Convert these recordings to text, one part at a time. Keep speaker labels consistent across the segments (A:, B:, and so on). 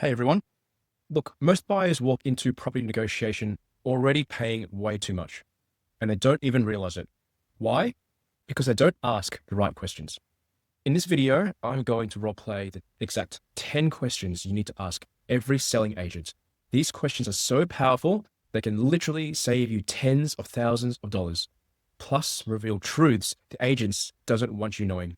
A: Hey everyone. Look, most buyers walk into property negotiation already paying way too much, and they don't even realize it. Why? Because they don't ask the right questions. In this video, I'm going to roleplay the exact 10 questions you need to ask every selling agent. These questions are so powerful, they can literally save you tens of thousands of dollars, plus reveal truths the agents doesn't want you knowing.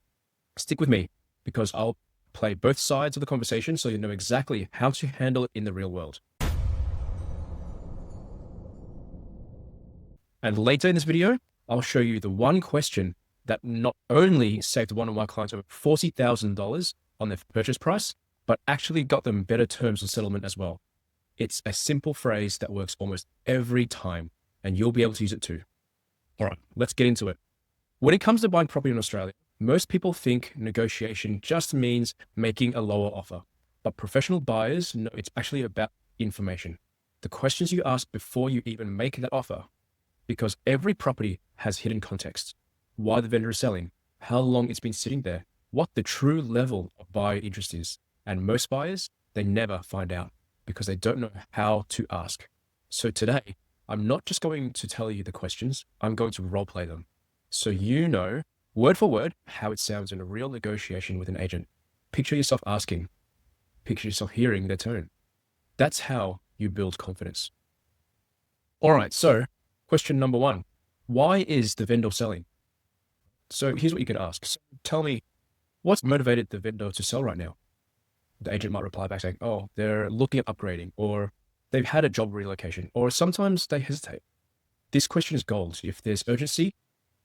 A: Stick with me because I'll play both sides of the conversation so you know exactly how to handle it in the real world. And later in this video, I'll show you the one question that not only saved one of my clients over $40,000 on their purchase price, but actually got them better terms of settlement as well. It's a simple phrase that works almost every time, and you'll be able to use it too. All right, let's get into it. When it comes to buying property in Australia, most people think negotiation just means making a lower offer, but professional buyers know it's actually about information. The questions you ask before you even make that offer, because every property has hidden context. Why the vendor is selling, how long it's been sitting there, what the true level of buyer interest is. And most buyers, they never find out because they don't know how to ask. So today, I'm not just going to tell you the questions, I'm going to role play them. So you know, word for word, how it sounds in a real negotiation with an agent. Picture yourself asking, picture yourself hearing their tone. That's how you build confidence. All right, so question number one, why is the vendor selling? So here's what you can ask. So tell me, what's motivated the vendor to sell right now? The agent might reply back saying, oh, they're looking at upgrading, or they've had a job relocation, or sometimes they hesitate. This question is gold. If there's urgency,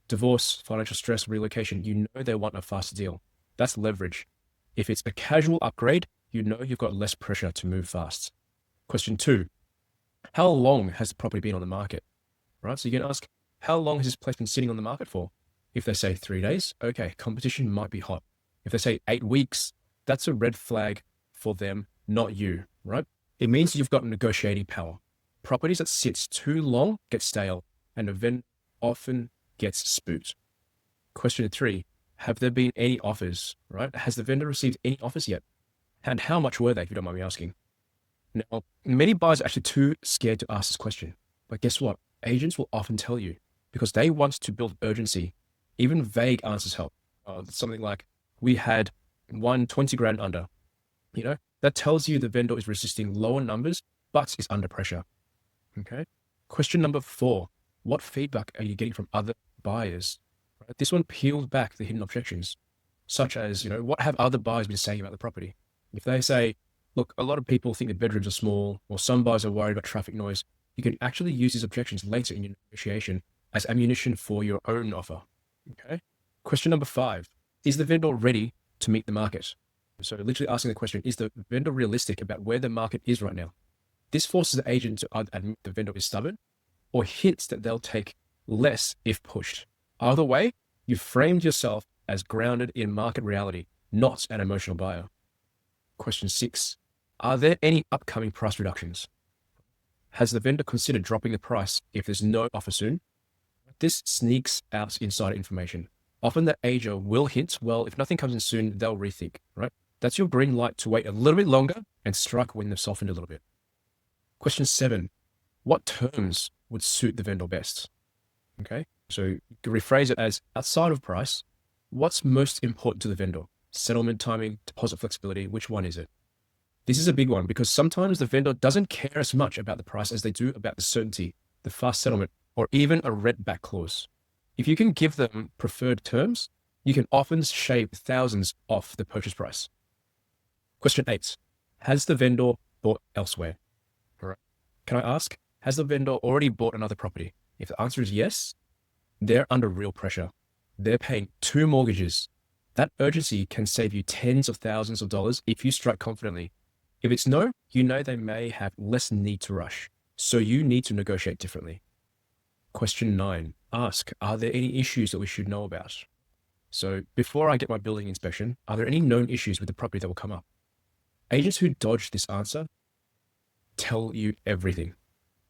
A: divorce, financial stress, relocation, you know they want a faster deal. That's leverage. If it's a casual upgrade, you know you've got less pressure to move fast. Question two, how long has the property been on the market? Right? So you can ask, how long has this place been sitting on the market for? If they say 3 days, okay, competition might be hot. If they say 8 weeks, that's a red flag for them, not you, right? It means you've got negotiating power. Properties that sits too long get stale, and a vendor often gets spooked. Question three, have there been any offers, right? Has the vendor received any offers yet? And how much were they, if you don't mind me asking? Now, many buyers are actually too scared to ask this question, but guess what? Agents will often tell you because they want to build urgency. Even vague answers help. Something like, we had 120 grand under, that tells you the vendor is resisting lower numbers, but is under pressure. Okay. Question number four, what feedback are you getting from other buyers? Right? This one peels back the hidden objections, such as, what have other buyers been saying about the property? If they say, look, a lot of people think the bedrooms are small, or some buyers are worried about traffic noise, you can actually use these objections later in your negotiation as ammunition for your own offer. Okay. Question number five, is the vendor ready to meet the market? So literally asking the question, is the vendor realistic about where the market is right now? This forces the agent to either admit the vendor is stubborn or hints that they'll take less if pushed. Either way, you framed yourself as grounded in market reality, not an emotional buyer. Question six, are there any upcoming price reductions? Has the vendor considered dropping the price if there's no offer soon? This sneaks out insider information. Often the agent will hint, well, if nothing comes in soon, they'll rethink, right? That's your green light to wait a little bit longer and strike when they've softened a little bit. Question seven, what terms would suit the vendor best? Okay, so you can rephrase it as, outside of price, what's most important to the vendor? Settlement timing, deposit flexibility, which one is it? This is a big one because sometimes the vendor doesn't care as much about the price as they do about the certainty, the fast settlement, or even a rent back clause. If you can give them preferred terms, you can often shave thousands off the purchase price. Question eight, has the vendor bought elsewhere? All right. Can I ask, has the vendor already bought another property? If the answer is yes, they're under real pressure. They're paying 2 mortgages. That urgency can save you tens of thousands of dollars if you strike confidently. If it's no, you know they may have less need to rush. So you need to negotiate differently. Question 9, ask, are there any issues that we should know about? So before I get my building inspection, are there any known issues with the property that will come up? Agents who dodge this answer tell you everything.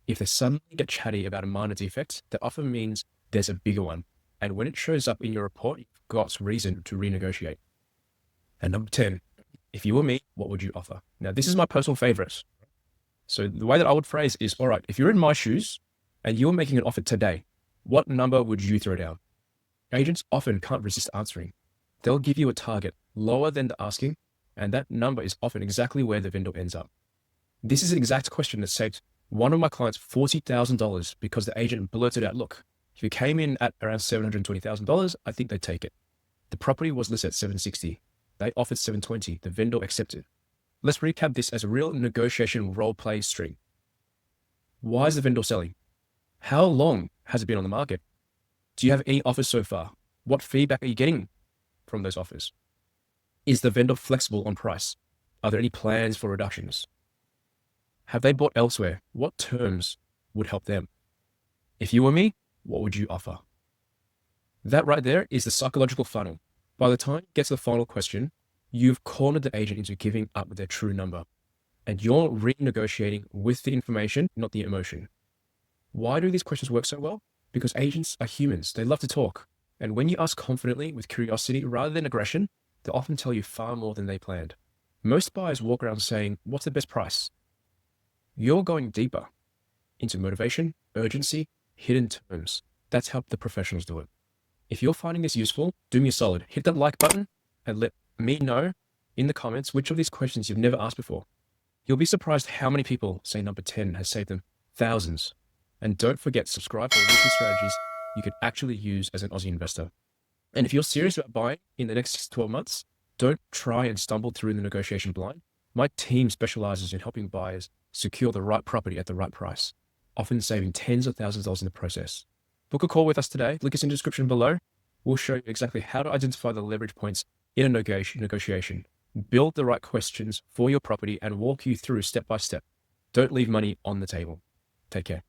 A: If they suddenly get chatty about a minor defect, that often means there's a bigger one. And when it shows up in your report, you've got reason to renegotiate. And number 10, If you were me, what would you offer? Now, this is my personal favorite. So the way that I would phrase is, all right, if you're in my shoes and you're making an offer today, what number would you throw down? Agents often can't resist answering. They'll give you a target lower than the asking, and that number is often exactly where the vendor ends up. This is an exact question that saved one of my clients $40,000 because the agent blurted out, look, if you came in at around $720,000, I think they'd take it. The property was listed at $760,000. They offered $720,000. The vendor accepted. Let's recap this as a real negotiation role play string. Why is the vendor selling? How long has it been on the market? Do you have any offers so far? What feedback are you getting from those offers? Is the vendor flexible on price? Are there any plans for reductions? Have they bought elsewhere? What terms would help them? If you were me, what would you offer? That right there is the psychological funnel. By the time you get to the final question, you've cornered the agent into giving up their true number. And you're renegotiating with the information, not the emotion. Why do these questions work so well? Because agents are humans. They love to talk. And when you ask confidently with curiosity rather than aggression, they'll often tell you far more than they planned. Most buyers walk around saying, what's the best price? You're going deeper into motivation, urgency, hidden terms. That's how the professionals do it. If you're finding this useful, do me a solid. Hit that like button and let me know in the comments which of these questions you've never asked before. You'll be surprised how many people say number 10 has saved them thousands. And don't forget, subscribe for weekly strategies you could actually use as an Aussie investor. And if you're serious about buying in the next 6 to 12 months, don't try and stumble through the negotiation blind. My team specializes in helping buyers secure the right property at the right price, often saving tens of thousands of dollars in the process. Book a call with us today. Link is in the description below. We'll show you exactly how to identify the leverage points in a negotiation, build the right questions for your property, and walk you through step by step. Don't leave money on the table. Take care.